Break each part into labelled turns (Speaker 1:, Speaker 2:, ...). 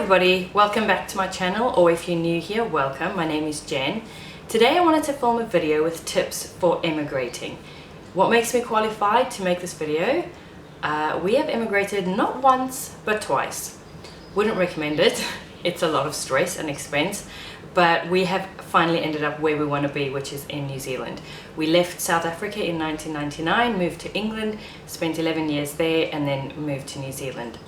Speaker 1: everybody, welcome back to my channel, or if you're new here, welcome. My name is Jen. Today I wanted to film a video with tips for emigrating. What makes me qualified to make this video? We have emigrated not once but twice. Wouldn't recommend it. It's a lot of stress and expense, but we have finally ended up where we want to be, which is in New Zealand. We left South Africa in 1999, moved to England, spent 11 years there, and then moved to New Zealand.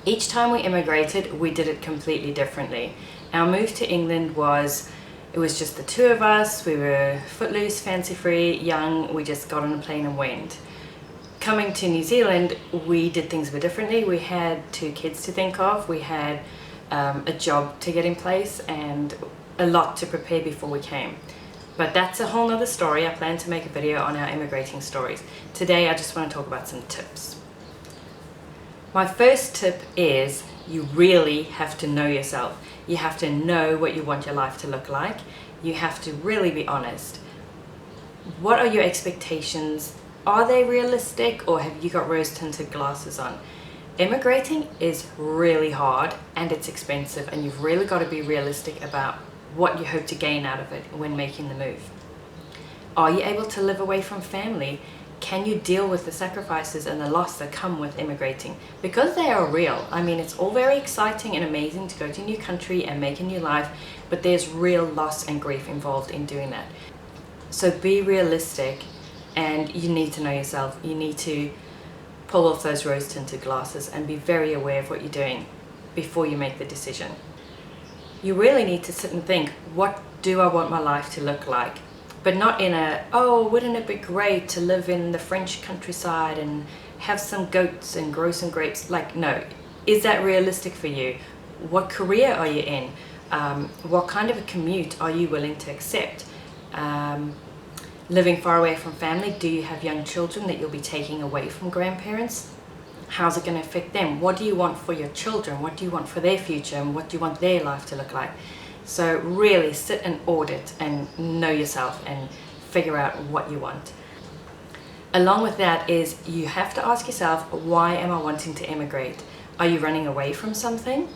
Speaker 1: Each time we immigrated, we did it completely differently. Our move to England was just the two of us. We were footloose, fancy-free, young. We just got on a plane and went. Coming to New Zealand, we did things a bit differently. We had 2 kids to think of. We had a job to get in place and a lot to prepare before we came. But that's a whole nother story. I plan to make a video on our immigrating stories. Today, I just want to talk about some tips. My first tip is you really have to know yourself. You have to know what you want your life to look like. You have to really be honest. What are your expectations? Are they realistic, or have you got rose-tinted glasses on? Immigrating is really hard and it's expensive, and you've really got to be realistic about what you hope to gain out of it when making the move. Are you able to live away from family? Can you deal with the sacrifices and the loss that come with immigrating? Because they are real. I mean, it's all very exciting and amazing to go to a new country and make a new life, but there's real loss and grief involved in doing that. So be realistic, and you need to know yourself. You need to pull off those rose-tinted glasses and be very aware of what you're doing before you make the decision. You really need to sit and think, what do I want my life to look like? But not in a, oh, wouldn't it be great to live in the French countryside and have some goats and grow some grapes? Like, no. Is that realistic for you? What career are you in? What kind of a commute are you willing to accept? Living far away from family, do you have young children that you'll be taking away from grandparents? How's it going to affect them? What do you want for your children? What do you want for their future? And what do you want their life to look like? So really sit and audit and know yourself and figure out what you want. Along with that is you have to ask yourself, why am I wanting to immigrate? Are you running away from something?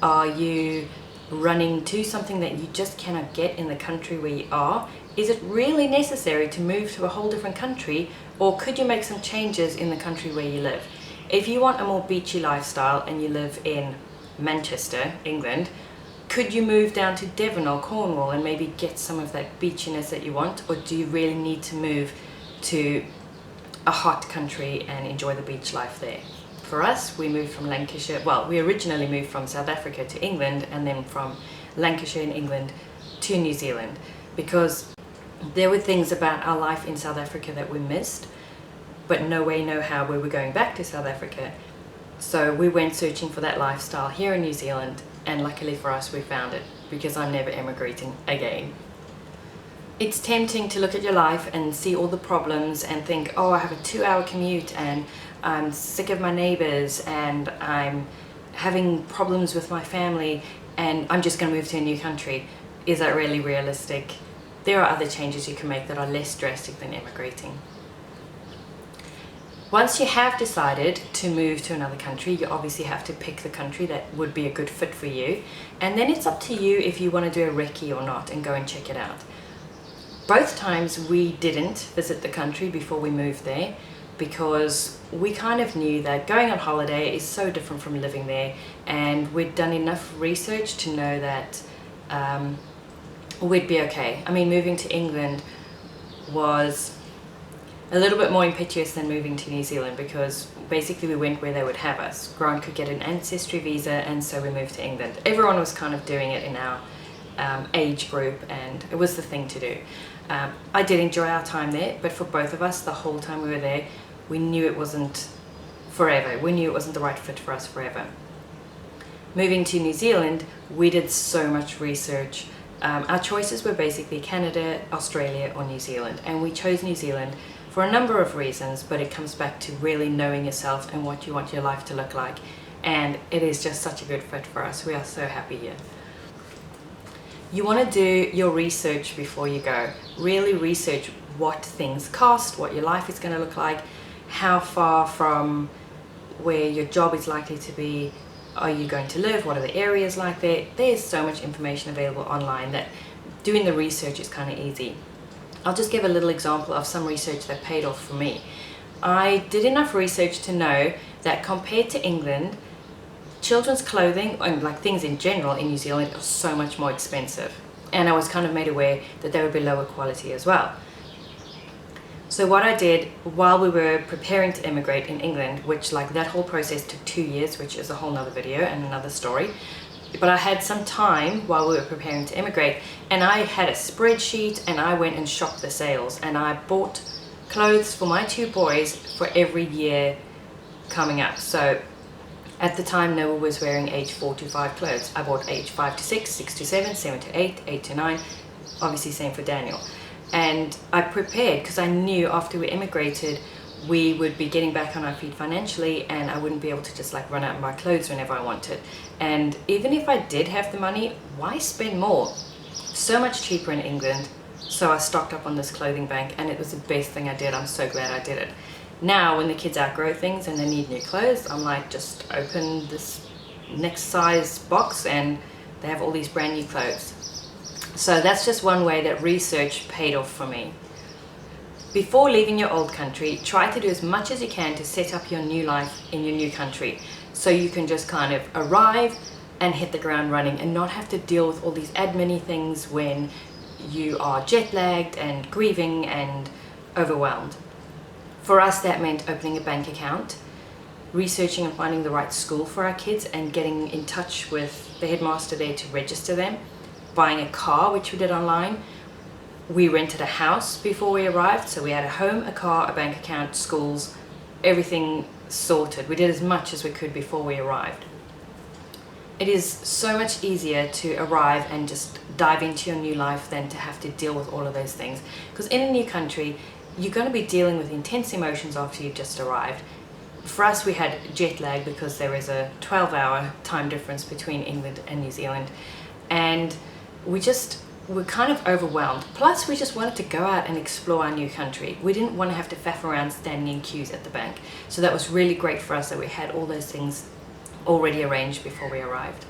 Speaker 1: Are you running to something that you just cannot get in the country where you are? Is it really necessary to move to a whole different country, or could you make some changes in the country where you live? If you want a more beachy lifestyle and you live in Manchester, England, could you move down to Devon or Cornwall and maybe get some of that beachiness that you want? Or do you really need to move to a hot country and enjoy the beach life there? For us, we moved from Lancashire. Well, we originally moved from South Africa to England, and then from Lancashire in England to New Zealand, because there were things about our life in South Africa that we missed, but no way, no how we were going back to South Africa. So we went searching for that lifestyle here in New Zealand, and luckily for us, we found it, because I'm never emigrating again. It's tempting to look at your life and see all the problems and think, oh, I have a 2-hour commute and I'm sick of my neighbors and I'm having problems with my family and I'm just going to move to a new country. Is that really realistic? There are other changes you can make that are less drastic than immigrating. Once you have decided to move to another country, you obviously have to pick the country that would be a good fit for you. And then it's up to you if you want to do a recce or not and go and check it out. Both times we didn't visit the country before we moved there, because we kind of knew that going on holiday is so different from living there, and we'd done enough research to know that we'd be okay. I mean, moving to England was a little bit more impetuous than moving to New Zealand, because basically we went where they would have us. Grant could get an ancestry visa, and so we moved to England. Everyone was kind of doing it in our age group, and it was the thing to do. I did enjoy our time there, but for both of us, the whole time we were there, we knew it wasn't forever. We knew it wasn't the right fit for us forever. Moving to New Zealand, we did so much research. Our choices were basically Canada, Australia, or New Zealand, and we chose New Zealand for a number of reasons, but it comes back to really knowing yourself and what you want your life to look like. And it is just such a good fit for us. We are so happy here. You want to do your research before you go. Really research what things cost, what your life is going to look like, how far from where your job is likely to be are you going to live, what are the areas like there. There's so much information available online that doing the research is kind of easy. I'll just give a little example of some research that paid off for me. I did enough research to know that compared to England, children's clothing and like things in general in New Zealand are so much more expensive, and I was kind of made aware that they would be lower quality as well. So what I did while we were preparing to immigrate in England, which like that whole process took 2 years, which is a whole nother video and another story, but I had some time while we were preparing to immigrate, and I had a spreadsheet, and I went and shopped the sales, and I bought clothes for my 2 boys for every year coming up. So at the time, Noah was wearing age 4 to 5 clothes. I bought age 5 to 6, 6 to 7, 7 to 8, 8 to 9, obviously same for Daniel. And I prepared because I knew after we immigrated, we would be getting back on our feet financially, and I wouldn't be able to just like run out and buy clothes whenever I wanted. And even if I did have the money, why spend more? So much cheaper in England. So I stocked up on this clothing bank, and it was the best thing I did. I'm so glad I did it. Now when the kids outgrow things and they need new clothes, I'm like, just open this next size box and they have all these brand new clothes. So that's just one way that research paid off for me. Before leaving your old country, try to do as much as you can to set up your new life in your new country, so you can just kind of arrive and hit the ground running and not have to deal with all these admin-y things when you are jet lagged and grieving and overwhelmed. For us, that meant opening a bank account, researching and finding the right school for our kids and getting in touch with the headmaster there to register them, buying a car, which we did online. We rented a house before we arrived, so we had a home, a car, a bank account, schools, everything sorted. We did as much as we could before we arrived. It is so much easier to arrive and just dive into your new life than to have to deal with all of those things. Because in a new country, you're going to be dealing with intense emotions after you've just arrived. For us, we had jet lag because there is a 12-hour time difference between England and New Zealand, and we're kind of overwhelmed. Plus, we just wanted to go out and explore our new country. We didn't want to have to faff around standing in queues at the bank. So that was really great for us that we had all those things already arranged before we arrived.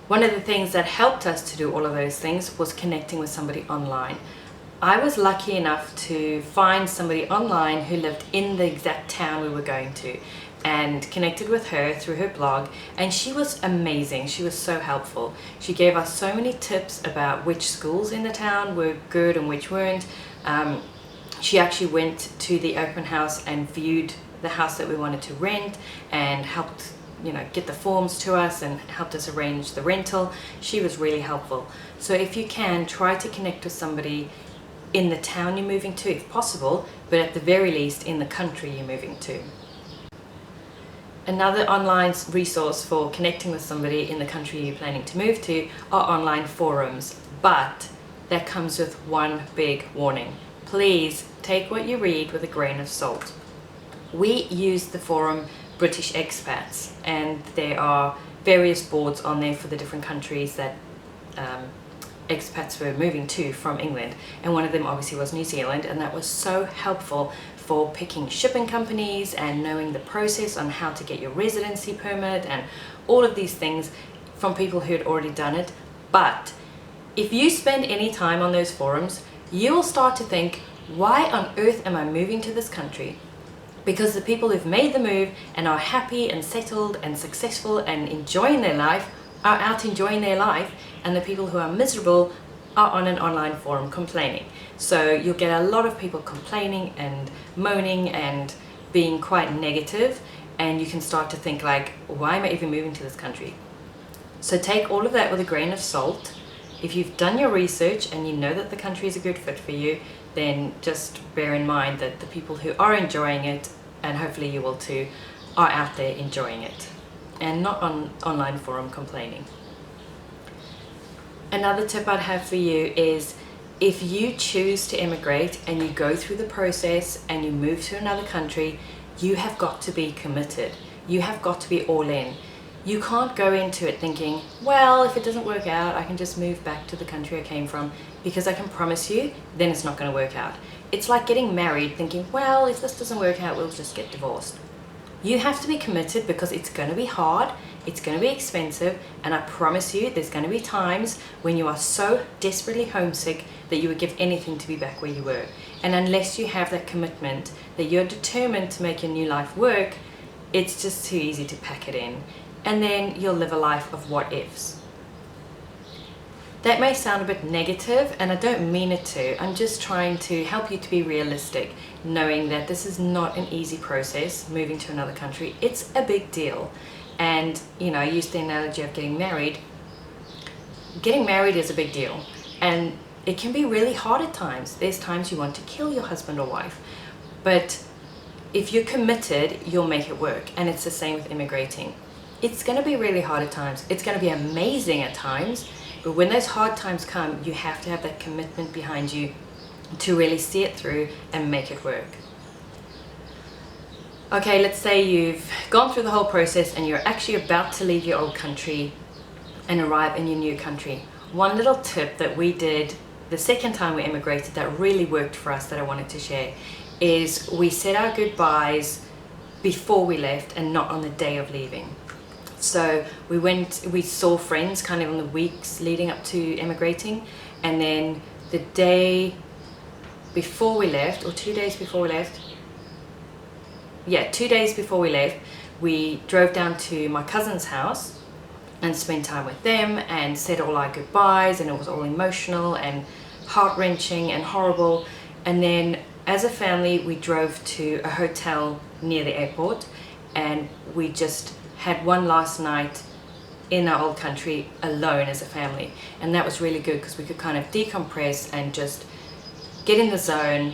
Speaker 1: One of the things that helped us to do all of those things was connecting with somebody online. I was lucky enough to find somebody online who lived in the exact town we were going to, and connected with her through her blog, and she was amazing. She was so helpful. She gave us so many tips about which schools in the town were good and which weren't. She actually went to the open house and viewed the house that we wanted to rent and helped get the forms to us and helped us arrange the rental. She was really helpful. So if you can, try to connect with somebody in the town you're moving to if possible, but at the very least in the country you're moving to. Another online resource for connecting with somebody in the country you're planning to move to are online forums, but that comes with one big warning. Please take what you read with a grain of salt. We use the forum British Expats, and there are various boards on there for the different countries that expats were moving to from England, and one of them obviously was New Zealand, and that was so helpful for picking shipping companies and knowing the process on how to get your residency permit and all of these things from people who had already done it. But if you spend any time on those forums, you will start to think, why on earth am I moving to this country? Because the people who've made the move and are happy and settled and successful and enjoying their life are out enjoying their life, and the people who are miserable are on an online forum complaining. So you'll get a lot of people complaining and moaning and being quite negative, and you can start to think like, why am I even moving to this country? So take all of that with a grain of salt. If you've done your research and you know that the country is a good fit for you, then just bear in mind that the people who are enjoying it, and hopefully you will too, are out there enjoying it and not on online forum complaining. Another tip I'd have for you is, if you choose to immigrate and you go through the process and you move to another country, you have got to be committed. You have got to be all in. You can't go into it thinking, well, if it doesn't work out, I can just move back to the country I came from, because I can promise you, then it's not going to work out. It's like getting married thinking, well, if this doesn't work out, we'll just get divorced. You have to be committed because it's going to be hard, it's going to be expensive, and I promise you there's going to be times when you are so desperately homesick that you would give anything to be back where you were. And unless you have that commitment that you're determined to make your new life work, it's just too easy to pack it in, and then you'll live a life of what ifs. That may sound a bit negative, and I don't mean it to. I'm just trying to help you to be realistic, knowing that this is not an easy process, moving to another country. It's a big deal. And, you know, I used the analogy of getting married. Getting married is a big deal, and it can be really hard at times. There's times you want to kill your husband or wife, but if you're committed, you'll make it work. And it's the same with immigrating. It's going to be really hard at times. It's going to be amazing at times. But when those hard times come, you have to have that commitment behind you to really see it through and make it work. Okay, let's say you've gone through the whole process and you're actually about to leave your old country and arrive in your new country. One little tip that we did the second time we immigrated that really worked for us that I wanted to share is we said our goodbyes before we left and not on the day of leaving. So we saw friends kind of in the weeks leading up to immigrating, and then the day before we left, or 2 days before we left, 2 days before we left, we drove down to my cousin's house and spent time with them and said all our goodbyes, and it was all emotional and heart-wrenching and horrible. And then as a family we drove to a hotel near the airport, and we just had one last night in our old country alone as a family, and that was really good because we could kind of decompress and just get in the zone.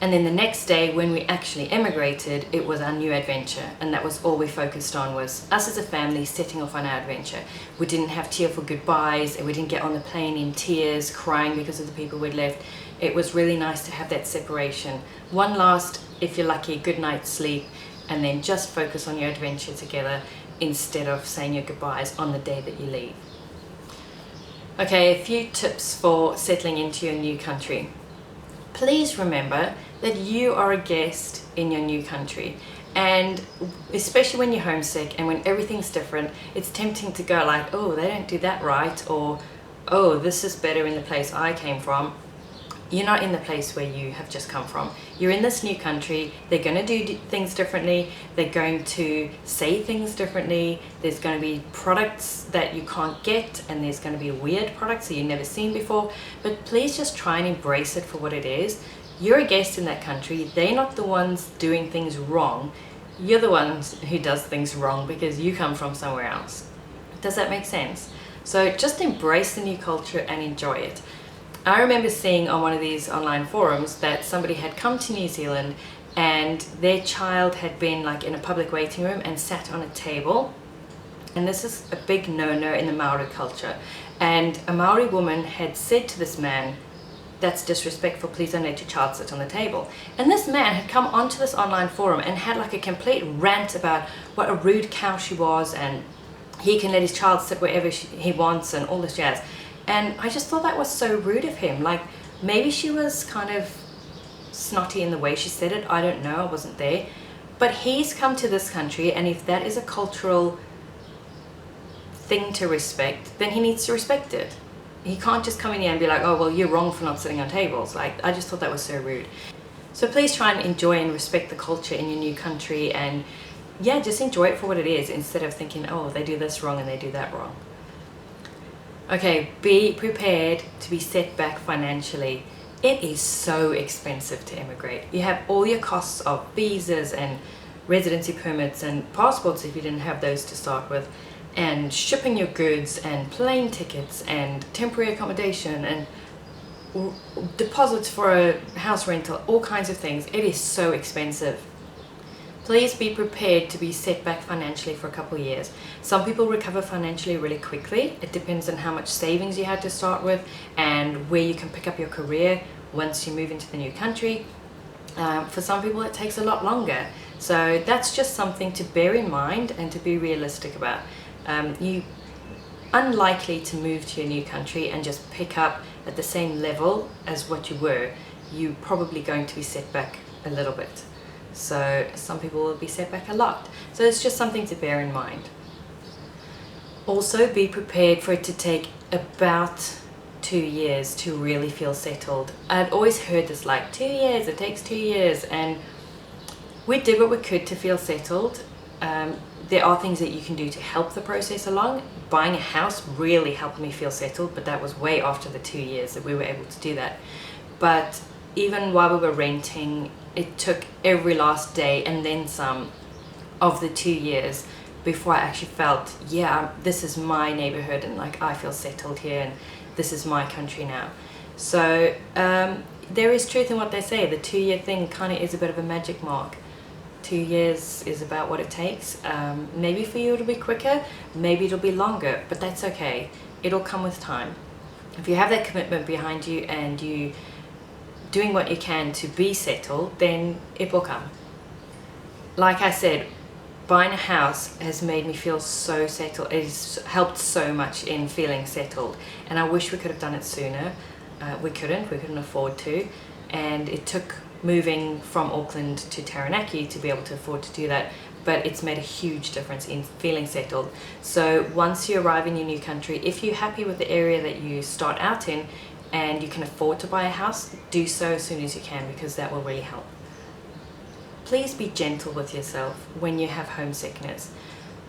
Speaker 1: And then the next day when we actually immigrated, it was our new adventure, and that was all we focused on, was us as a family setting off on our adventure. We didn't have tearful goodbyes, and we didn't get on the plane in tears crying because of the people we'd left. It was really nice to have that separation, one last, if you're lucky, good night's sleep, and then just focus on your adventure together instead of saying your goodbyes on the day that you leave. Okay, a few tips for settling into your new country. Please remember that you are a guest in your new country, and especially when you're homesick and when everything's different, it's tempting to go like, oh, they don't do that right, or oh, this is better in the place I came from. You're not in the place where you have just come from. You're in this new country. They're going to do things differently. They're going to say things differently. There's going to be products that you can't get, and there's going to be weird products that you've never seen before. But please just try and embrace it for what it is. You're a guest in that country. They're not the ones doing things wrong. You're the ones who does things wrong because you come from somewhere else. Does that make sense? So just embrace the new culture and enjoy it. I remember seeing on one of these online forums that somebody had come to New Zealand and their child had been like in a public waiting room and sat on a table. And this is a big no-no in the Maori culture. And a Maori woman had said to this man, "That's disrespectful, please don't let your child sit on the table." And this man had come onto this online forum and had like a complete rant about what a rude cow she was, and he can let his child sit wherever he wants and all this jazz. And I just thought that was so rude of him. Like, maybe she was kind of snotty in the way she said it, I don't know, I wasn't there. But he's come to this country, and if that is a cultural thing to respect, then he needs to respect it. He can't just come in here and be like, oh, well, you're wrong for not sitting on tables. Like, I just thought that was so rude. So please try and enjoy and respect the culture in your new country, and yeah, just enjoy it for what it is instead of thinking, oh, they do this wrong and they do that wrong. Okay, be prepared to be set back financially. It is so expensive to immigrate. You have all your costs of visas and residency permits and passports if you didn't have those to start with, and shipping your goods and plane tickets and temporary accommodation and deposits for a house rental, all kinds of things. It is so expensive. Please be prepared to be set back financially for a couple of years. Some people recover financially really quickly. It depends on how much savings you had to start with and where you can pick up your career once you move into the new country. For some people it takes a lot longer. So that's just something to bear in mind and to be realistic about. You're unlikely to move to a new country and just pick up at the same level as what you were. You're probably going to be set back a little bit. So some people will be set back a lot. So it's just something to bear in mind. Also, be prepared for it to take about 2 years to really feel settled. I'd always heard this, like, 2 years, it takes 2 years, and we did what we could to feel settled. There are things that you can do to help the process along. Buying a house really helped me feel settled, but that was way after the 2 years that we were able to do that. But even while we were renting, it took every last day and then some of the 2 years before I actually felt, yeah, this is my neighborhood, and like I feel settled here, and this is my country now. So there is truth in what they say. The 2-year thing kind of is a bit of a magic mark. 2 years is about what it takes. Maybe for you it'll be quicker, maybe it'll be longer, but that's okay. It'll come with time. If you have that commitment behind you and you doing what you can to be settled, then it will come. Like I said, buying a house has made me feel so settled. It's helped so much in feeling settled, and I wish we could have done it sooner. We couldn't afford to, and it took moving from Auckland to Taranaki to be able to afford to do that, but it's made a huge difference in feeling settled. So once you arrive in your new country, if you're happy with the area that you start out in and you can afford to buy a house, do so as soon as you can, because that will really help. Please be gentle with yourself when you have homesickness.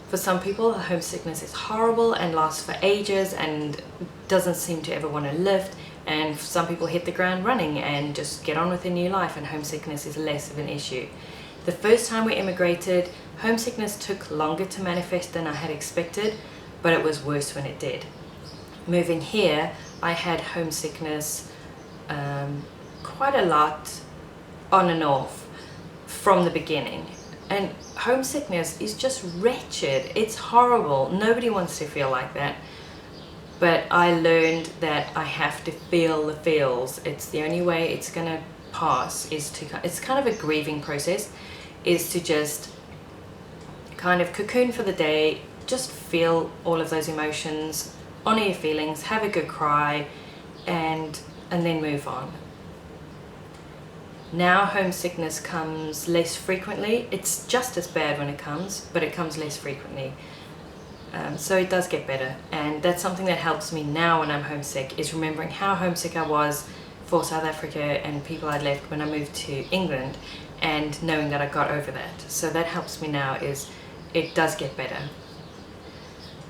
Speaker 1: For some people, homesickness is horrible and lasts for ages and doesn't seem to ever want to lift. And some people hit the ground running and just get on with their new life, and homesickness is less of an issue. The first time we immigrated, homesickness took longer to manifest than I had expected, but it was worse when it did. Moving here, I had homesickness quite a lot on and off from the beginning. And homesickness is just wretched. It's horrible. Nobody wants to feel like that. But I learned that I have to feel the feels. It's the only way it's gonna pass, is to, it's kind of a grieving process, is to just kind of cocoon for the day, just feel all of those emotions, honor your feelings, have a good cry, and then move on. Now homesickness comes less frequently. It's just as bad when it comes, but it comes less frequently. So it does get better, and that's something that helps me now when I'm homesick, is remembering how homesick I was for South Africa and people I'd left when I moved to England, and knowing that I got over that. So that helps me now, is it does get better.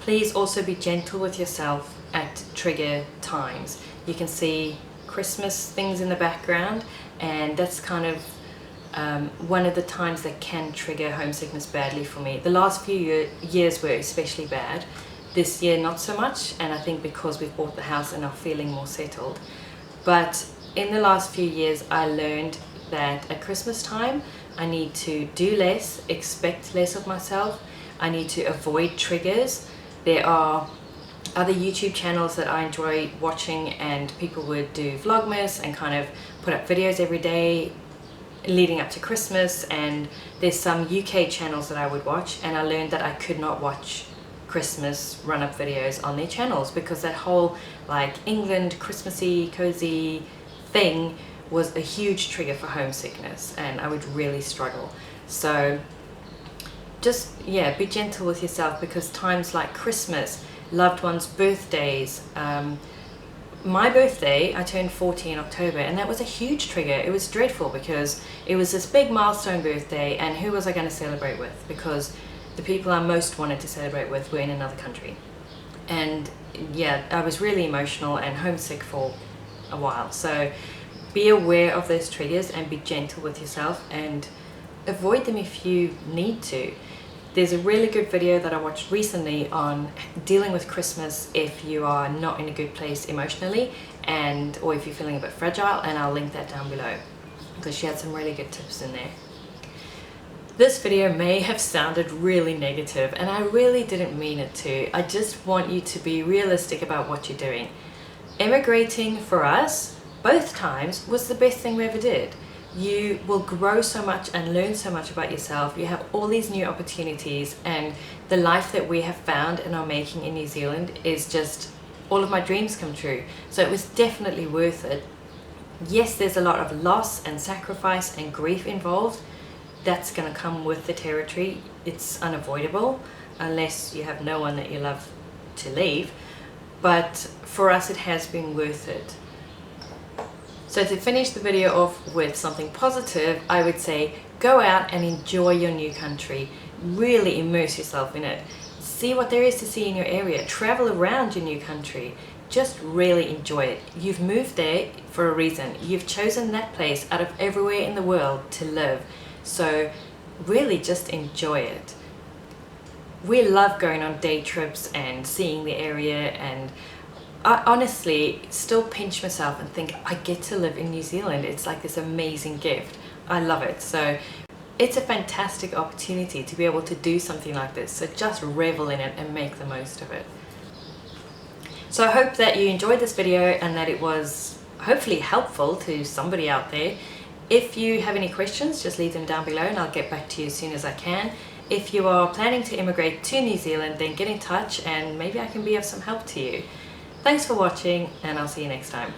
Speaker 1: Please also be gentle with yourself at trigger times. You can see Christmas things in the background, and that's kind of one of the times that can trigger homesickness badly for me. The last few years were especially bad. This year not so much, and I think because we've bought the house and are feeling more settled. But in the last few years I learned that at Christmas time I need to do less, expect less of myself. I need to avoid triggers. There are other YouTube channels that I enjoy watching, and people would do Vlogmas and kind of put up videos every day leading up to Christmas, and there's some UK channels that I would watch, and I learned that I could not watch Christmas run-up videos on their channels, because that whole like England Christmassy cozy thing was a huge trigger for homesickness, and I would really struggle. So just, yeah, be gentle with yourself, because times like Christmas, loved ones' birthdays, my birthday, I turned 40 in October, and that was a huge trigger. It was dreadful because it was this big milestone birthday, and who was I going to celebrate with? Because the people I most wanted to celebrate with were in another country. And yeah, I was really emotional and homesick for a while. So be aware of those triggers and be gentle with yourself, and avoid them if you need to. There's a really good video that I watched recently on dealing with Christmas if you are not in a good place emotionally, or if you're feeling a bit fragile, and I'll link that down below, because she had some really good tips in there. This video may have sounded really negative, and I really didn't mean it to. I just want you to be realistic about what you're doing. Emigrating for us, both times, was the best thing we ever did. You will grow so much and learn so much about yourself. You have all these new opportunities, and the life that we have found and are making in New Zealand is just all of my dreams come true. So it was definitely worth it. Yes, there's a lot of loss and sacrifice and grief involved, that's going to come with the territory. It's unavoidable unless you have no one that you love to leave, but for us it has been worth it. So to finish the video off with something positive, I would say go out and enjoy your new country. Really immerse yourself in it. See what there is to see in your area. Travel around your new country. Just really enjoy it. You've moved there for a reason. You've chosen that place out of everywhere in the world to live. So really just enjoy it. We love going on day trips and seeing the area, and I honestly still pinch myself and think I get to live in New Zealand. It's like this amazing gift. I love it. So it's a fantastic opportunity to be able to do something like this. So just revel in it and make the most of it. So I hope that you enjoyed this video and that it was hopefully helpful to somebody out there. If you have any questions, just leave them down below and I'll get back to you as soon as I can. If you are planning to immigrate to New Zealand, then get in touch and maybe I can be of some help to you. Thanks for watching, and I'll see you next time.